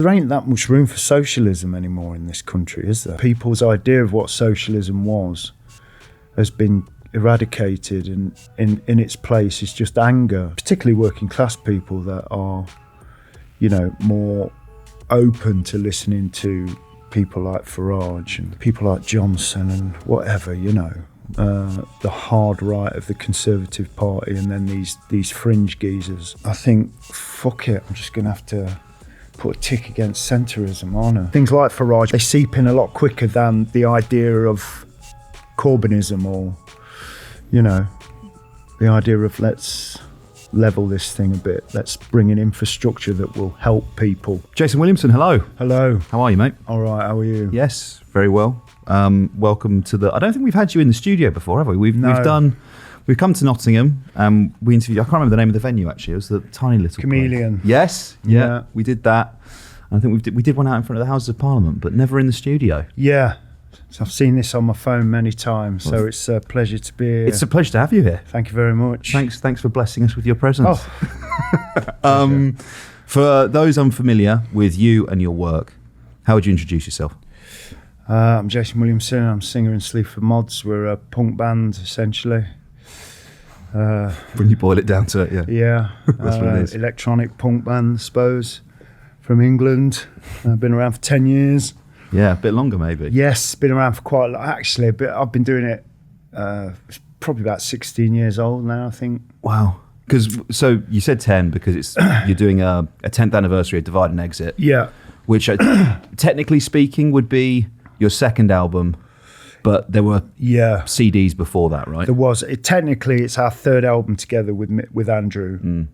There ain't that much room for socialism anymore in this country, is there? People's idea of what socialism was has been eradicated, and in its place is just anger, particularly working class people that are, more open to listening to people like Farage and people like Johnson and whatever, the hard right of the Conservative Party, and then these fringe geezers. I think, fuck it, I'm just going to have to put a tick against centrism, aren't I? Things like Farage, they seep in a lot quicker than the idea of Corbynism or, the idea of let's level this thing a bit. Let's bring in infrastructure that will help people. Jason Williamson, hello. Hello. How are you, mate? All right, how are you? Yes, very well. Welcome to the... I don't think we've had you in the studio before, have we? We've come to Nottingham and we interviewed... I can't remember the name of the venue, actually. It was the tiny little Chameleon. place. Yes, yeah, we did that. I think we did one out in front of the Houses of Parliament, but never in the studio. Yeah. So I've seen this on my phone many times, so it's a pleasure to be here. It's a pleasure to have you here. Thank you very much. Thanks for blessing us with your presence. Oh. For those unfamiliar with you and your work, how would you introduce yourself? I'm Jason Williamson. I'm a singer in Sleaford Mods. We're a punk band, essentially. When you boil it down to it, yeah. Yeah. That's what it is. Electronic punk band, I suppose, from England. I've been around for 10 years. Yeah, a bit longer maybe. Yes, been around for quite a lot, actually. But I've been doing it probably about 16 years old now, I think. Wow. So you said 10 because you're doing a 10th anniversary of Divide and Exit. Yeah. Which, technically speaking, would be your second album, but there were CDs before that, right? There was. Technically, it's our third album together with Andrew.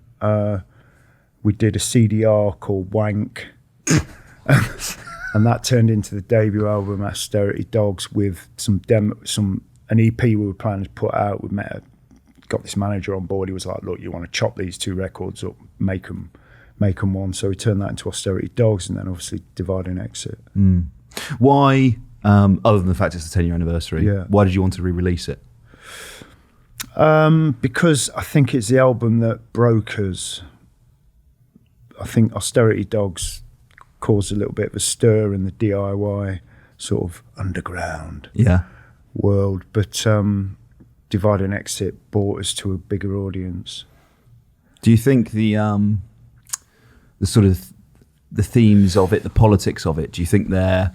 We did a CDR called Wank. And that turned into the debut album, Austerity Dogs, with an EP we were planning to put out. We got this manager on board. He was like, "Look, you want to chop these two records up, make them one." So we turned that into Austerity Dogs, and then obviously Divide and Exit. Why, other than the fact it's the 10-year anniversary, why did you want to re-release it? Because I think it's the album that broke us. I think Austerity Dogs caused a little bit of a stir in the DIY sort of underground world, but Divide and Exit brought us to a bigger audience. Do you think the sort of the themes of it, the politics of it, do you think there's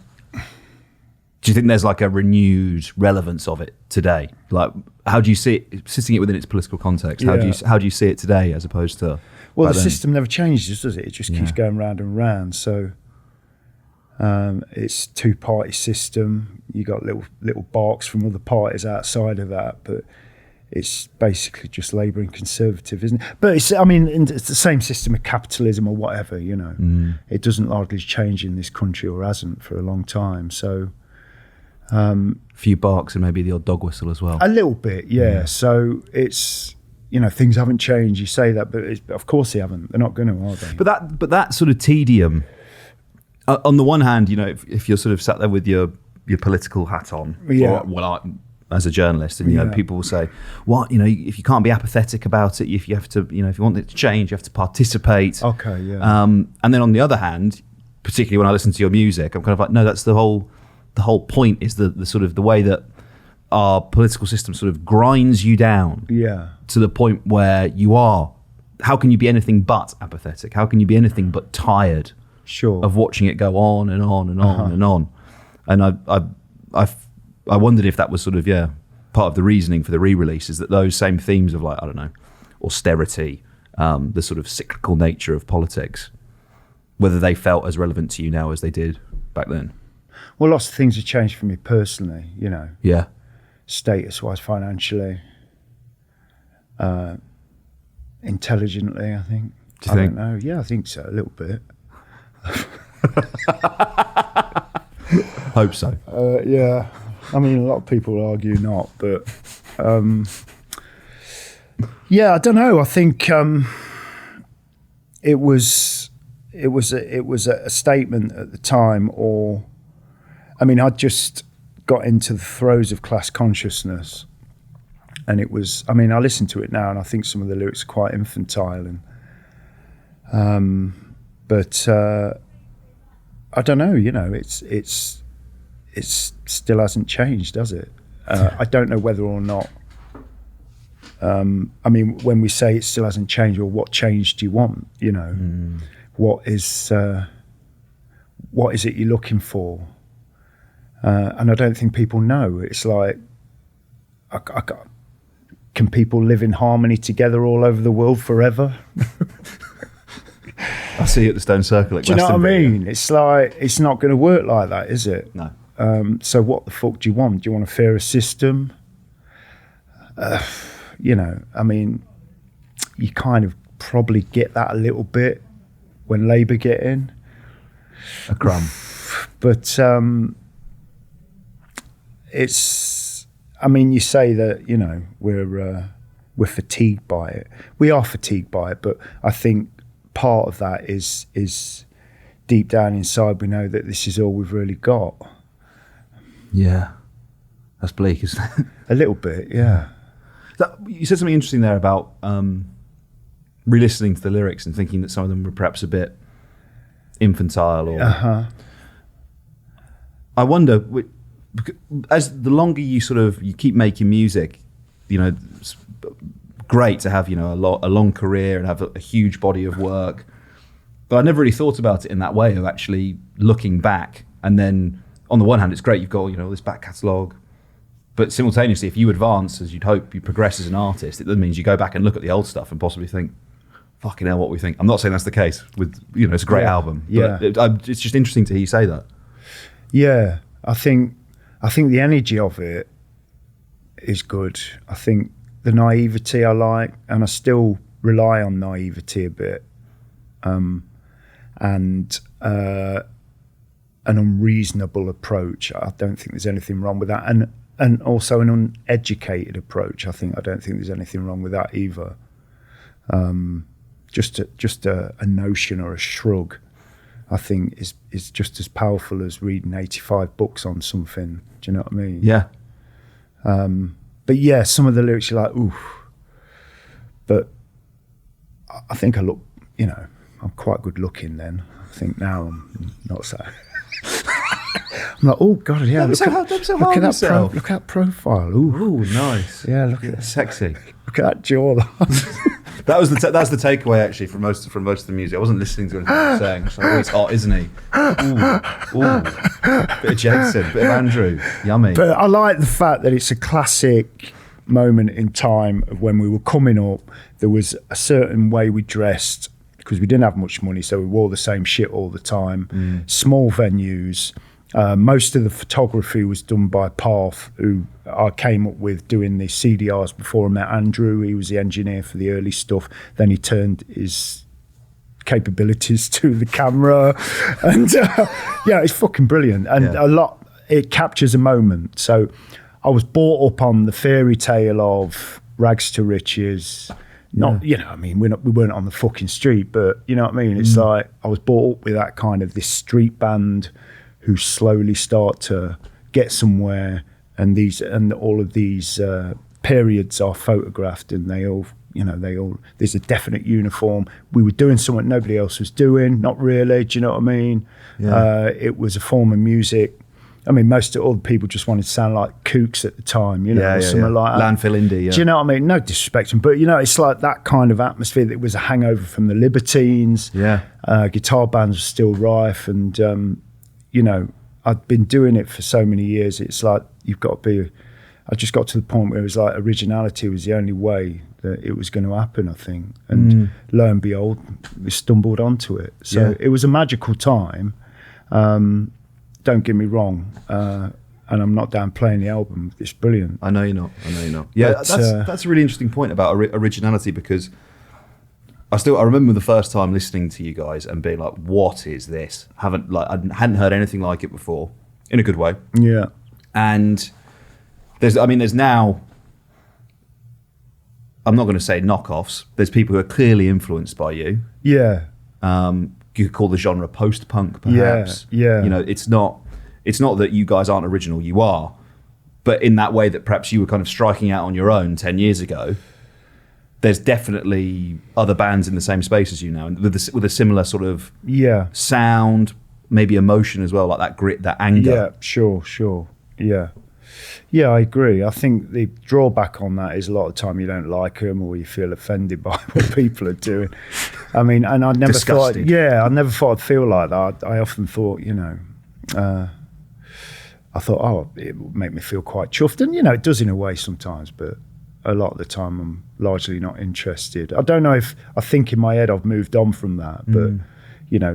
like a renewed relevance of it today? Like, how do you see it, sitting it within its political context? How do you see it today as opposed to? Well, the system never changes, does it? It just keeps going round and round. So it's two-party system. You got little barks from other parties outside of that, but it's basically just Labour and Conservative, isn't it? But it's the same system of capitalism or whatever. It doesn't largely change in this country, or hasn't for a long time. So a few barks and maybe the odd dog whistle as well. A little bit, yeah. So it's. Things haven't changed. You say that, but of course they haven't. They're not going to, are they? But that sort of tedium. On the one hand, if you're sort of sat there with your political hat on, as a journalist, and people will say, "What? If you can't be apathetic about it, if you have to, if you want it to change, you have to participate." Okay, yeah. And then on the other hand, particularly when I listen to your music, I'm kind of like, no, that's the whole point is the sort of the way that our political system sort of grinds you down to the point where you are. How can you be anything but apathetic? How can you be anything but tired of watching it go on and on and on and on? And I wondered if that was sort of part of the reasoning for the re-release, is that those same themes of, like, I don't know, austerity, the sort of cyclical nature of politics, whether they felt as relevant to you now as they did back then. Well, lots of things have changed for me personally, Yeah. Status-wise, financially, intelligently, I think. Do you think? Don't know. Yeah, I think so, a little bit. Hope so. Yeah. A lot of people argue not, but I don't know. I think it was a statement at the time, or I'd just got into the throes of class consciousness, and it was. I listen to it now, and I think some of the lyrics are quite infantile, and but I don't know. It's still hasn't changed, does it? I don't know whether or not. I mean, when we say it still hasn't changed, or what change do you want? What is it you're looking for? And I don't think people know. It's like, can people live in harmony together all over the world forever? I see you at the Stone Circle at Do you know what I Glastonbury. mean? It's like, it's not going to work like that, is it? No. So what the fuck do you want? Do you want a fairer system? I mean, you kind of probably get that a little bit when Labour get in. A crumb. But it's, I mean, you say that, we're fatigued by it. We are fatigued by it, but I think part of that is deep down inside we know that this is all we've really got. Yeah. That's bleak, isn't it? A little bit, yeah. You said something interesting there about re-listening to the lyrics and thinking that some of them were perhaps a bit infantile. Or I wonder, as the longer you keep making music, it's great to have a long career and have a huge body of work. But I never really thought about it in that way of actually looking back. And then on the one hand, it's great you've got all this back catalogue. But simultaneously, if you advance as you'd hope, you progress as an artist, it then means you go back and look at the old stuff and possibly think, fucking hell, what we think. I'm not saying that's the case with, it's a great album. Yeah. But it's just interesting to hear you say that. Yeah, I think the energy of it is good. I think the naivety I like, and I still rely on naivety a bit, and an unreasonable approach. I don't think there's anything wrong with that. And also an uneducated approach. I don't think there's anything wrong with that either. Just a notion or a shrug, I think is just as powerful as reading 85 books on something. Do you know what I mean? Yeah. But yeah, some of the lyrics you're like, oof. But I think I look, I'm quite good looking then. I think now I'm not so. I'm like, oh God, yeah. Look at that profile. Ooh, nice. Yeah, look at that. Sexy. Look at that jawline. That's the takeaway actually from most of the music. I wasn't listening to anything he was saying. So, oh, he's hot, isn't he? Ooh. Bit of Jason, bit of Andrew. Yummy. But I like the fact that it's a classic moment in time of when we were coming up. There was a certain way we dressed because we didn't have much money, so we wore the same shit all the time. Small venues. Most of the photography was done by Parth, who I came up with doing the CDRs before I met Andrew. He was the engineer for the early stuff. Then he turned his capabilities to the camera. And yeah, it's fucking brilliant. And it captures a moment. So I was brought up on the fairy tale of rags to riches. Not, I mean, we weren't on the fucking street, but you know what I mean? It's like I was brought up with that kind of this street band who slowly start to get somewhere, and all of these periods are photographed, and they all there's a definite uniform. We were doing something nobody else was doing, not really, do you know what I mean? It was a form of music. I mean, most of all the people just wanted to sound like kooks at the time, something like that. Landfill indie, Do you know what I mean? No disrespect, but it's like that kind of atmosphere that was a hangover from the Libertines. Guitar bands were still rife, and I'd been doing it for so many years. It's like I just got to the point where it was like originality was the only way that it was going to happen, I think. And lo and behold, we stumbled onto it. So it was a magical time. Don't get me wrong. And I'm not downplaying the album. It's brilliant. I know you're not. Yeah, but, that's a really interesting point about originality, because I remember the first time listening to you guys and being like, what is this? I hadn't heard anything like it before, in a good way. Yeah. And there's now, I'm not going to say knockoffs. There's people who are clearly influenced by you. Yeah. You could call the genre post-punk, perhaps. Yeah. It's not that you guys aren't original, you are. But in that way that perhaps you were kind of striking out on your own 10 years ago, there's definitely other bands in the same space as you now, with a similar sort of sound, maybe emotion as well, like that grit, that anger. Yeah, sure. Yeah, I agree. I think the drawback on that is a lot of the time you don't like them or you feel offended by what people are doing. I mean, and I never Disgusted. I never thought I'd feel like that. I often thought, I thought, oh, it would make me feel quite chuffed. And, it does in a way sometimes, but a lot of the time I'm largely not interested. I don't know if, I think in my head I've moved on from that, but,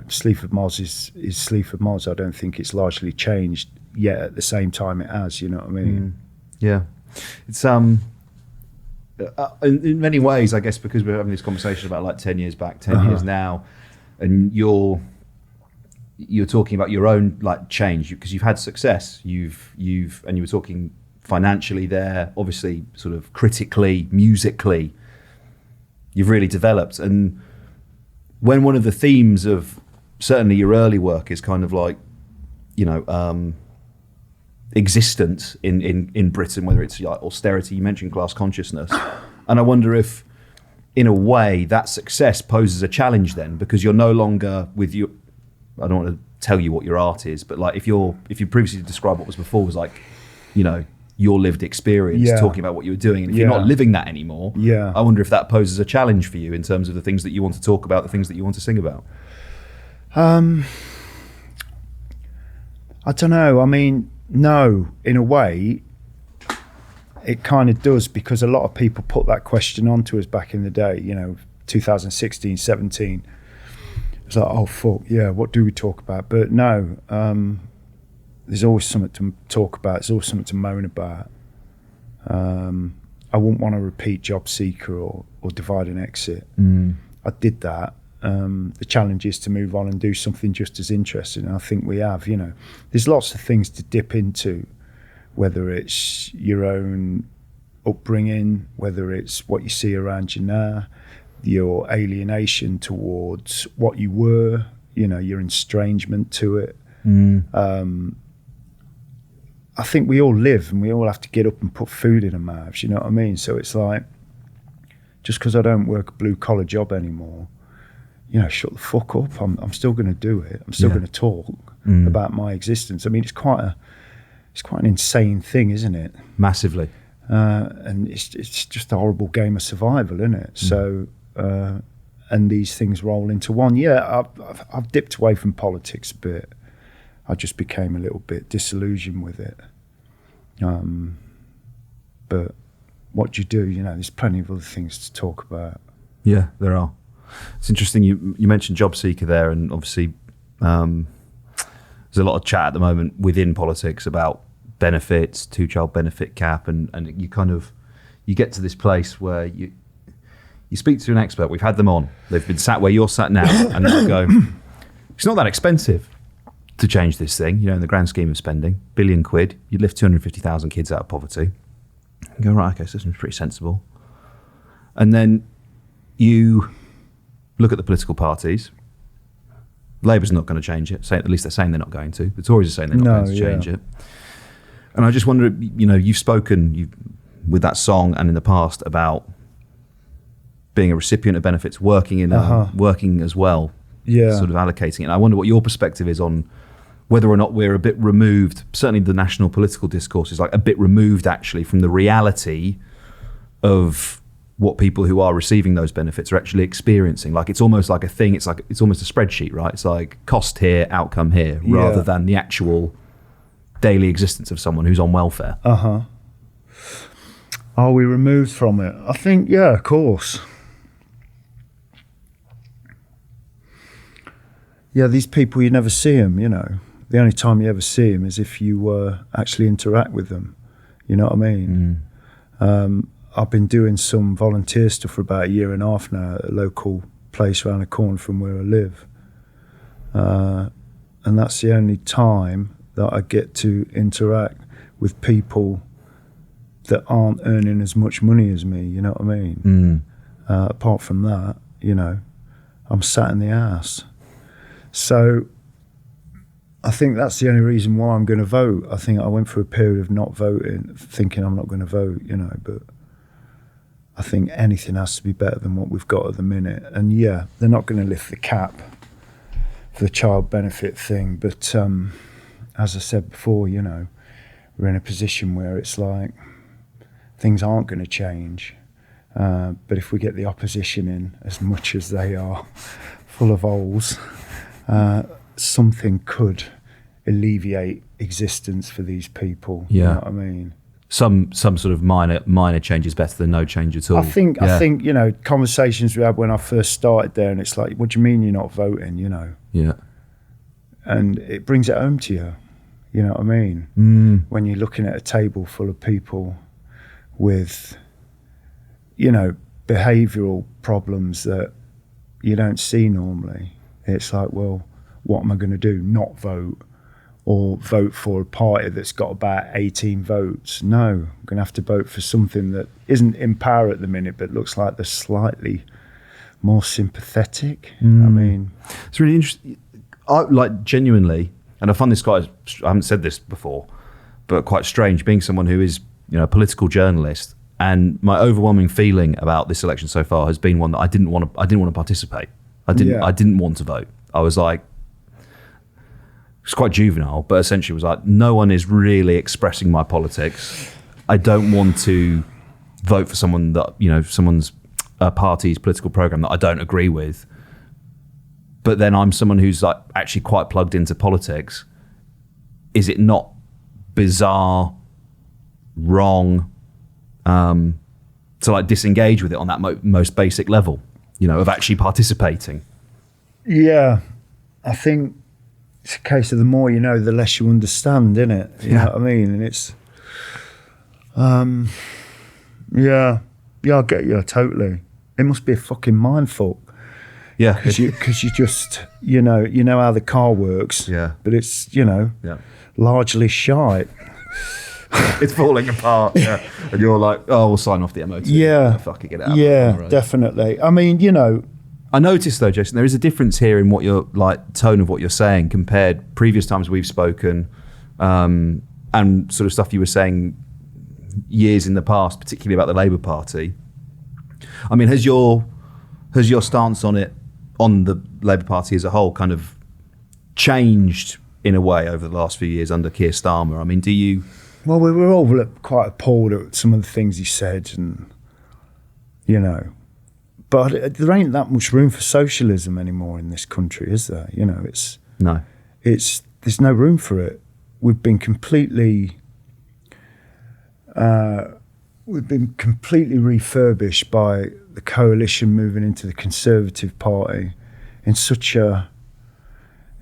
Sleaford Mods is Sleaford Mods. I don't think it's largely changed yet at the same time it has, you know what I mean? Yeah. It's, in many ways, I guess, because we're having this conversation about like 10 years back, 10 years now, and you're talking about your own like change because you've had success. And you were talking financially there, obviously sort of critically, musically, you've really developed. And when one of the themes of certainly your early work is kind of like, existence in Britain, whether it's like austerity, you mentioned class consciousness. And I wonder if, in a way, that success poses a challenge then, because you're no longer with your, I don't want to tell you what your art is, but like if you previously described what was before was like, your lived experience, talking about what you were doing. And if you're not living that anymore, I wonder if that poses a challenge for you in terms of the things that you want to talk about, the things that you want to sing about. I don't know. I mean, no, in a way, it kind of does, because a lot of people put that question onto us back in the day, 2016, 17. It's like, oh, fuck, yeah, what do we talk about? But no, there's always something to talk about. There's always something to moan about. I wouldn't want to repeat Job Seeker or Divide and Exit. I did that. The challenge is to move on and do something just as interesting. And I think we have, there's lots of things to dip into, whether it's your own upbringing, whether it's what you see around you now, your alienation towards what you were, your estrangement to it. I think we all live and we all have to get up and put food in our mouths, you know what I mean? So it's like, just because I don't work a blue collar job anymore, shut the fuck up. I'm still going to do it. I'm still going to talk about my existence. I mean, it's quite an insane thing, isn't it? Massively. And it's just a horrible game of survival, isn't it? So, and these things roll into one. Yeah, I've dipped away from politics a bit. I just became a little bit disillusioned with it. But what do you do? There's plenty of other things to talk about. Yeah, there are. It's interesting. You mentioned Job Seeker there, and obviously there's a lot of chat at the moment within politics about benefits, 2-child benefit cap, and you get to this place where you speak to an expert. We've had them on. They've been sat where you're sat now, and they go, it's not that expensive to change this thing, in the grand scheme of spending, £1 billion, you'd lift 250,000 kids out of poverty. You go, right, okay, so this seems pretty sensible. And then you look at the political parties. Labour's not going to change it. At least they're saying they're not going to. The Tories are saying they're not going to change it. And I just wonder, you've spoken with that song and in the past about being a recipient of benefits, working as well, sort of allocating it. And I wonder what your perspective is on whether or not we're a bit removed. Certainly the national political discourse is like a bit removed actually from the reality of what people who are receiving those benefits are actually experiencing. Like it's almost like a thing. It's almost a spreadsheet, right? It's like cost here, outcome here, rather than the actual daily existence of someone who's on welfare. Are we removed from it? I think, yeah, of course. Yeah, these people, you never see them, The only time you ever see them is if you actually interact with them. You know what I mean? I've been doing some volunteer stuff for about 1.5 years now at a local place around the corner from where I live. And that's the only time that I get to interact with people that aren't earning as much money as me, you know what I mean? Apart from that, I'm sat in the arse. So I think that's the only reason why I'm going to vote. I think I went through a period of not voting, thinking I'm not going to vote, but I think anything has to be better than what we've got at the minute. And yeah, they're not going to lift the cap the child benefit thing. But as I said before, you know, we're in a position where it's like things aren't going to change. But if we get the opposition in, as much as they are full of holes, something could alleviate existence for these people. Yeah. You know what I mean? Some sort of minor change is better than no change at all. I think you know, conversations we had when I first started there, and it's like, what do you mean you're not voting? You know? Yeah. And it brings it home to you. You know what I mean? When you're looking at a table full of people with, you know, behavioural problems that you don't see normally, it's like, well, what am I going to do? Not vote? Or vote for a party that's got about 18 votes? No, I'm going to have to vote for something that isn't in power at the minute, but looks like they're slightly more sympathetic. I mean, it's really interesting. I like genuinely, and I find this quite, I haven't said this before, but quite strange, being someone who is, you know, a political journalist, and my overwhelming feeling about this election so far has been one that I didn't want to participate. I didn't want to vote. I was like, it's quite juvenile, but essentially was like, no one is really expressing my politics. I don't want to vote for someone that, you know, someone's party's political program that I don't agree with. But then I'm someone who's like actually quite plugged into politics. Is it not bizarre, wrong, to like disengage with it on that most basic level, you know, of actually participating? Yeah, I think it's a case of the more you know, the less you understand, isn't it? You know what I mean? And it's, yeah, I get you totally. It must be a fucking mindfuck. Yeah, because you just you know how the car works. Yeah, but it's, you know, largely shite. It's falling apart. Yeah, and you're like, oh, we'll sign off the MOT. Yeah, fuck it, get it out. Yeah, right. Definitely. I mean, you know, I noticed though, Jason, there is a difference here in what your like tone of what you're saying compared previous times we've spoken, and sort of stuff you were saying years in the past, particularly about the Labour Party. I mean, has your stance on it, on the Labour Party as a whole, kind of changed in a way over the last few years under Keir Starmer? I mean, do you? Well, we were all quite appalled at some of the things he said, and you know. But there ain't that much room for socialism anymore in this country, is there? You know, there's no room for it. We've been completely refurbished by the coalition moving into the Conservative Party in such a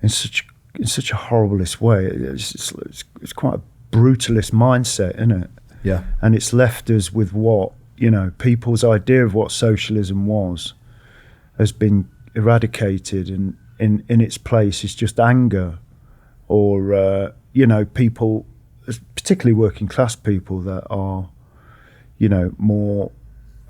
horriblest way. It's quite a brutalist mindset, isn't it? Yeah. And it's left us with what, you know, people's idea of what socialism was has been eradicated, and in its place is just anger, or you know, people, particularly working class people, that are, you know, more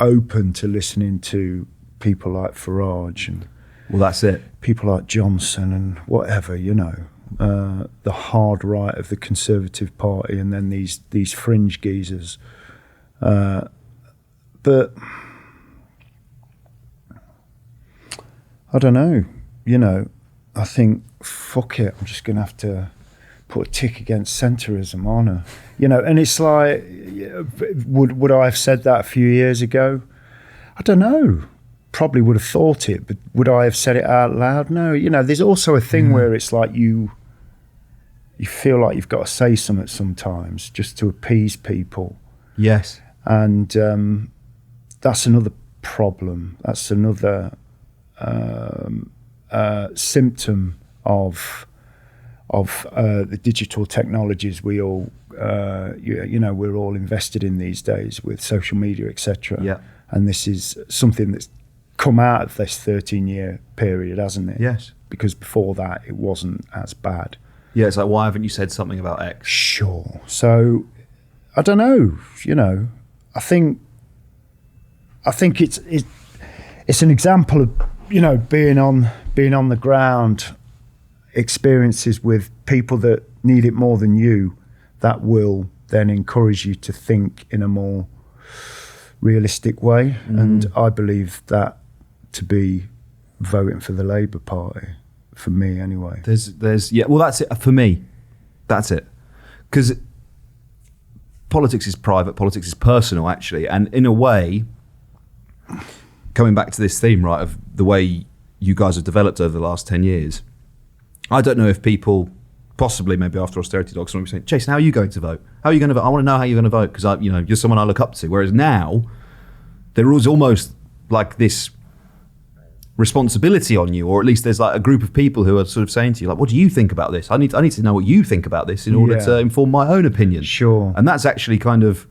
open to listening to people like Farage and, well, that's it, people like Johnson and whatever, you know, the hard right of the Conservative Party, and then these fringe geezers. But I don't know, you know, I think, fuck it, I'm just going to have to put a tick against centrism, aren't I? You know, and it's like, would I have said that a few years ago? I don't know. Probably would have thought it, but would I have said it out loud? No. You know, there's also a thing where it's like you feel like you've got to say something sometimes just to appease people. Yes. And that's another problem. That's another symptom of the digital technologies we all, you know, we're all invested in these days with social media, etc. Yeah. And this is something that's come out of this 13-year period, hasn't it? Yes. Because before that, it wasn't as bad. Yeah, it's like, why haven't you said something about X? Sure. So, I don't know, you know, I think it's an example of, you know, being on the ground, experiences with people that need it more than you, that will then encourage you to think in a more realistic way. And I believe that to be voting for the Labour Party, for me anyway. There's well, that's it for me. That's it, because politics is private, politics is personal, actually, and in a way, coming back to this theme, right, of the way you guys have developed over the last 10 years, I don't know if people, possibly maybe after Austerity Dogs, someone will be saying, Jason, how are you going to vote? How are you going to vote? I want to know how you're going to vote, because you're someone I look up to. Whereas now, there is almost like this responsibility on you, or at least there's like a group of people who are sort of saying to you, like, what do you think about this? I need to know what you think about this in order to inform my own opinion. Sure. And that's actually kind of,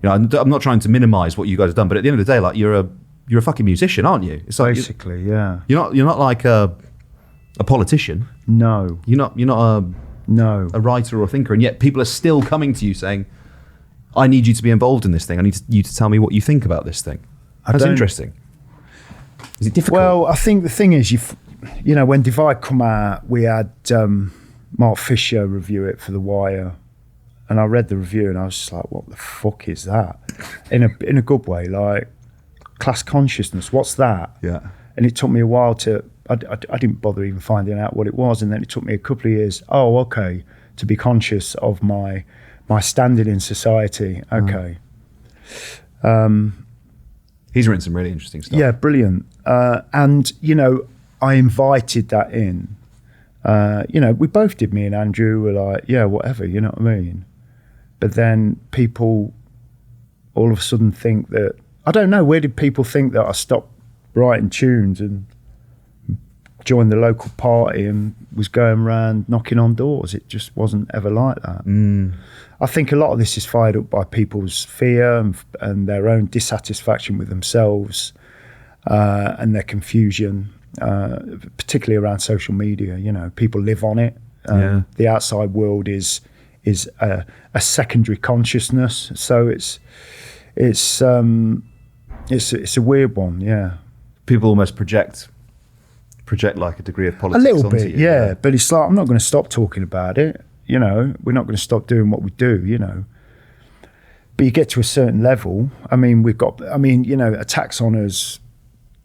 I'm not trying to minimize what you guys have done, but at the end of the day, like, you're a fucking musician, aren't you? It's like basically, yeah. You're not like a politician. No. You're not a writer or a thinker, and yet people are still coming to you saying, I need you to be involved in this thing. I need you to tell me what you think about this thing. That's interesting. Is it difficult? Well, I think the thing is, when Divide come out, we had Mark Fisher review it for The Wire, and I read the review and I was just like, what the fuck is that? In a good way, like, class consciousness, what's that? Yeah. And it took me a while I didn't bother even finding out what it was, and then it took me a couple of years, to be conscious of my standing in society. Okay. He's written some really interesting stuff. Yeah, brilliant. And, I invited that in. We both did, me and Andrew were like, yeah, whatever, you know what I mean? But then people all of a sudden think that, I don't know, where did people think that I stopped writing tunes and joined the local party and was going around knocking on doors? It just wasn't ever like that. I think a lot of this is fired up by people's fear and their own dissatisfaction with themselves and their confusion, particularly around social media. People live on it. The outside world is a secondary consciousness. So it's a weird one. Yeah, people almost project like a degree of politics. A little bit, you, yeah. But it's like, I'm not going to stop talking about it. We're not going to stop doing what we do. But you get to a certain level. I mean, attacks on us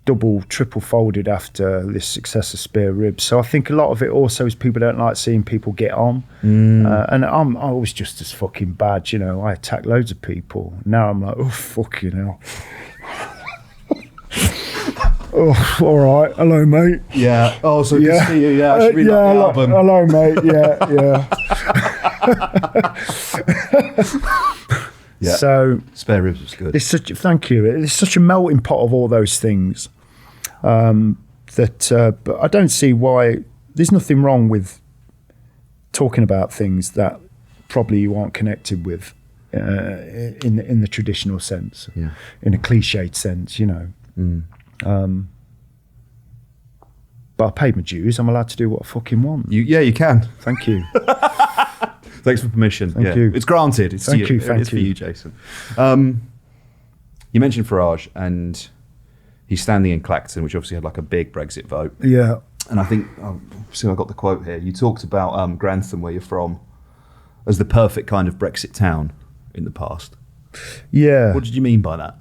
double, triple folded after this success of Spare Ribs. So I think a lot of it also is people don't like seeing people get on. And I was just as fucking bad. I attacked loads of people. Now I'm like, oh, fucking hell. Oh, all right. Hello, mate. Yeah. Oh, so good to see you. Yeah, I should read the album. Hello, mate. Yeah. So Spare Ribs was good. Thank you. It's such a melting pot of all those things that, but I don't see why. There's nothing wrong with talking about things that probably you aren't connected with in the traditional sense, in a cliched sense, But I paid my dues. I'm allowed to do what I fucking want. You can. Thank you. Thanks for permission. Thank you. It's granted. It's Thank you. It's for you, Jason. You mentioned Farage, and he's standing in Clacton, which obviously had like a big Brexit vote. Yeah. And I think, see, I got the quote here. You talked about Grantham, where you're from, as the perfect kind of Brexit town in the past. Yeah. What did you mean by that?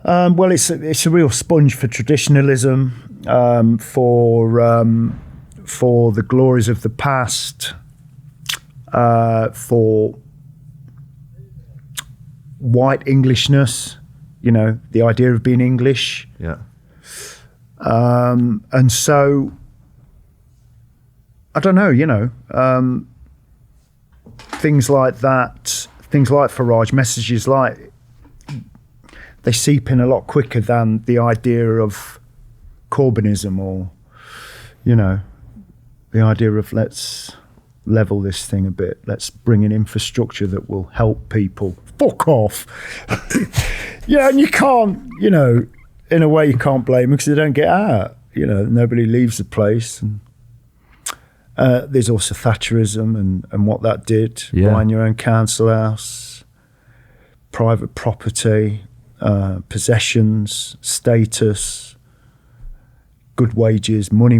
Well, it's a real sponge for traditionalism, for the glories of the past, for white Englishness, the idea of being English. Yeah. And so, I don't know, things like that, things like Farage, messages like, they seep in a lot quicker than the idea of Corbynism or, the idea of let's level this thing a bit. Let's bring in infrastructure that will help people. Fuck off. Yeah, and you can't, in a way you can't blame them because they don't get out. Nobody leaves the place. And there's also Thatcherism and what that did. Buying your own council house, private property, possessions, status, good wages, money.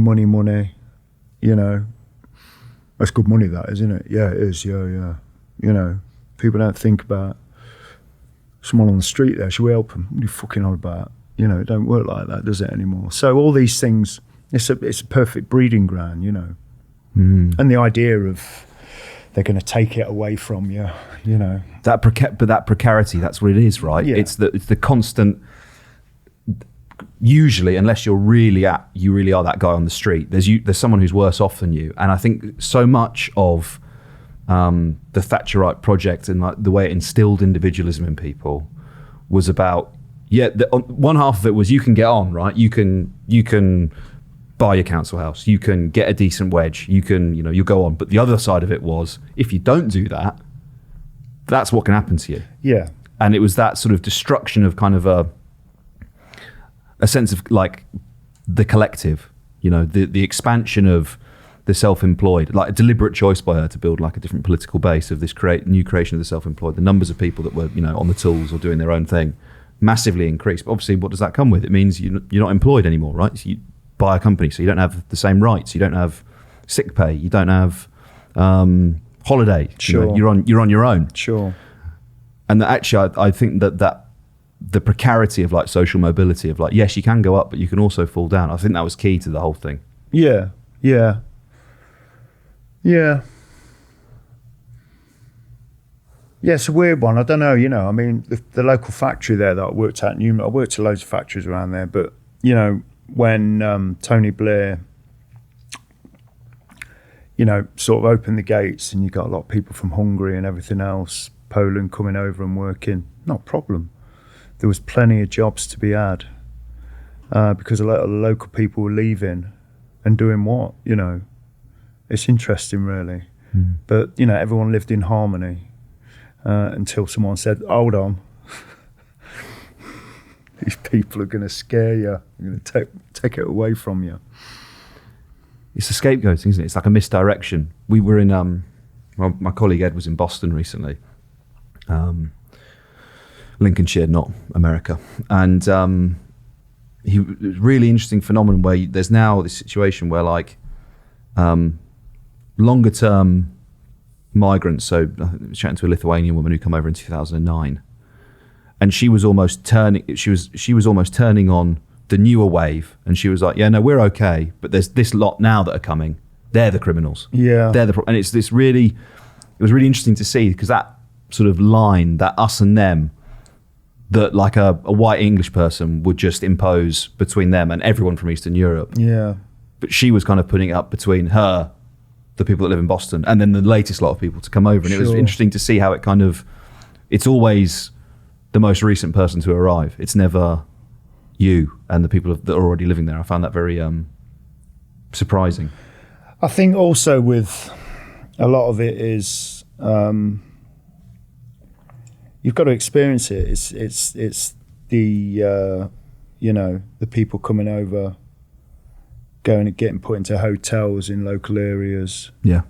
That's good money, that, isn't it? Yeah, it is. Yeah. People don't think about someone on the street there. Should we help them? What are you fucking on about? You know, it don't work like that, does it, anymore? So all these things, it's a perfect breeding ground, you know. And the idea of they're going to take it away from you, you know. But that precarity, that's what it is, right? Yeah. It's the constant. Usually, unless you really are that guy on the street, there's someone who's worse off than you. And I think so much of the Thatcherite project and like the way it instilled individualism in people was about one half of it was you can get on, right? You can buy your council house, you can get a decent wage, you go on. But the other side of it was if you don't do that, that's what can happen to you. Yeah. And it was that sort of destruction of kind of a sense of like the collective, you know, the expansion of the self-employed, like a deliberate choice by her to build like a different political base of this new creation of the self-employed. The numbers of people that were, you know, on the tools or doing their own thing massively increased. But obviously, what does that come with? It means you're not employed anymore, right? So you buy a company, so you don't have the same rights. You don't have sick pay. You don't have holiday. Sure. You know, you're on your own. Sure. And actually, I think that the precarity of like social mobility of like, yes, you can go up, but you can also fall down. I think that was key to the whole thing. Yeah. Yeah. Yeah. Yeah, it's a weird one. I don't know, you know, I mean, the local factory there that I worked at, I worked at loads of factories around there, but, you know, when Tony Blair, you know, sort of opened the gates and you got a lot of people from Hungary and everything else, Poland coming over and working, not a problem. There was plenty of jobs to be had because a lot of the local people were leaving and doing what, you know. It's interesting, really. But, you know, everyone lived in harmony until someone said, hold on. These people are going to scare you. They're going to take it away from you. It's a scapegoating, isn't it? It's like a misdirection. We were in, well, my colleague Ed was in Boston recently. Lincolnshire, not America. And it was a really interesting phenomenon where there's now this situation where like longer term migrants, so I was chatting to a Lithuanian woman who came over in 2009, and she was almost turning on the newer wave, and she was like, yeah, no, we're okay, but there's this lot now that are coming, they're the criminals. Yeah. And it's this really, it was really interesting to see, because that sort of line, that us and them, that like a white English person would just impose between them and everyone from Eastern Europe. Yeah. But she was kind of putting it up between her, the people that live in Boston, and then the latest lot of people to come over. And It was interesting to see how it kind of, it's always the most recent person to arrive. It's never you and the people that are already living there. I found that very surprising. I think also with a lot of it is you've got to experience it. It's the you know, the people coming over, going and getting put into hotels in local areas. Yeah.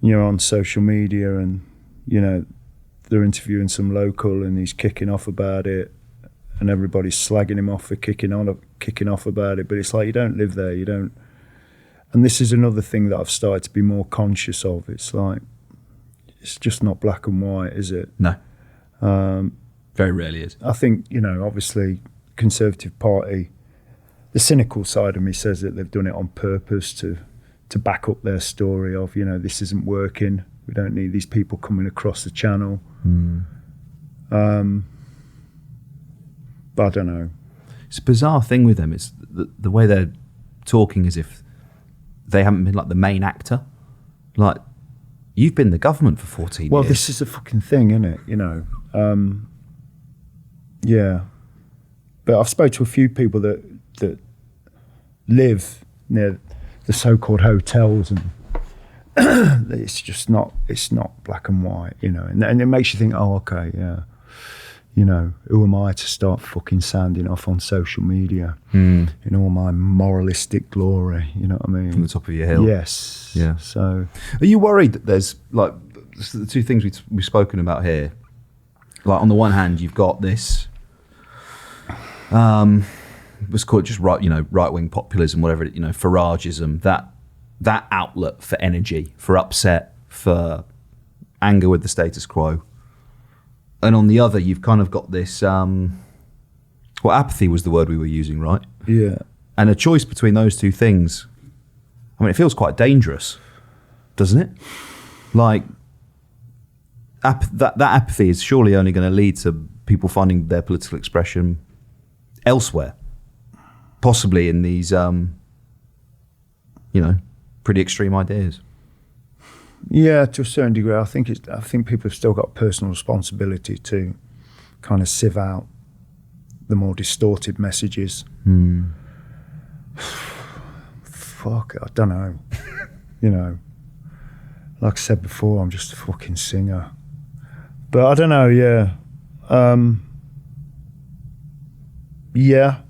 You're on social media and, you know, they're interviewing some local and he's kicking off about it and everybody's slagging him off for kicking off about it. But it's like, you don't live there, you don't. And this is another thing that I've started to be more conscious of. It's like, it's just not black and white, is it? No. Very rarely is. I think, you know, obviously Conservative Party, the cynical side of me says that they've done it on purpose to back up their story of, you know, this isn't working. We don't need these people coming across the channel. But I don't know. It's a bizarre thing with them. It's the way they're talking as if they haven't been like the main actor. Like, you've been the government for 14 years. Well, this is a fucking thing, isn't it? You know. Yeah. But I've spoke to a few people that live near the so-called hotels, and it's just not. It's not black and white, you know. And it makes you think, oh, okay, yeah. You know, who am I to start fucking sounding off on social media in all my moralistic glory? You know what I mean? From the top of your hill. Yes. Yeah. So, are you worried that there's like the two things we've spoken about here? Like, on the one hand, you've got this. Let's call it just right-wing populism, whatever, you know, Farageism, that outlet for energy, for upset, for anger with the status quo. And on the other, you've kind of got this Well, apathy was the word we were using, right? Yeah. And a choice between those two things, I mean, it feels quite dangerous, doesn't it? Like, that apathy is surely only going to lead to people finding their political expression elsewhere, possibly in these, pretty extreme ideas. Yeah, to a certain degree. I think people have still got personal responsibility to kind of sieve out the more distorted messages. Fuck, I don't know. Like I said before, I'm just a fucking singer. But I don't know, yeah. Yeah.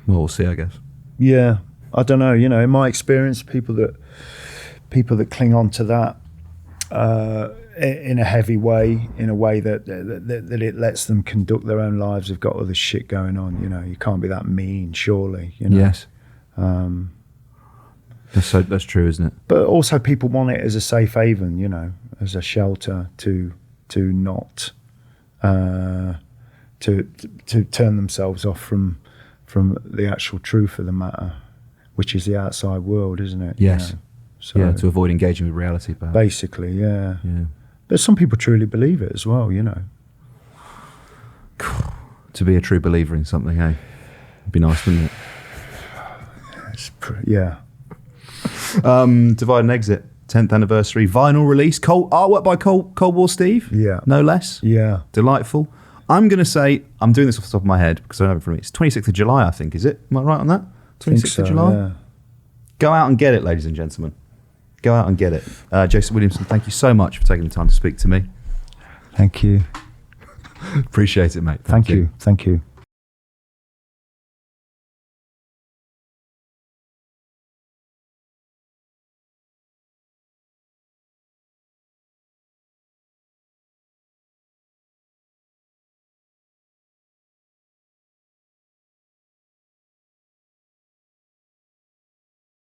Well, we'll see, I guess. Yeah, I don't know. In my experience, people that cling on to that in a heavy way, in a way that it lets them conduct their own lives, have got other shit going on. You can't be that mean, surely. Yes. That's true, isn't it? But also, people want it as a safe haven, as a shelter to not to turn themselves off from the actual truth of the matter, which is the outside world, isn't it? Yes. So, yeah, to avoid engaging with reality, perhaps. Basically, yeah. But some people truly believe it as well, To be a true believer in something, hey? It'd be nice, wouldn't it? Yeah. Divide and Exit, 10th anniversary vinyl release. Artwork by Cold War Steve. Yeah. No less. Yeah. Delightful. I'm going to say, I'm doing this off the top of my head because I don't have it from me. It's 26th of July, I think, is it? Am I right on that? 26th of July? Yeah. Go out and get it, ladies and gentlemen. Go out and get it. Jason Williamson, thank you so much for taking the time to speak to me. Thank you. Appreciate it, mate. Thank you. Thank you.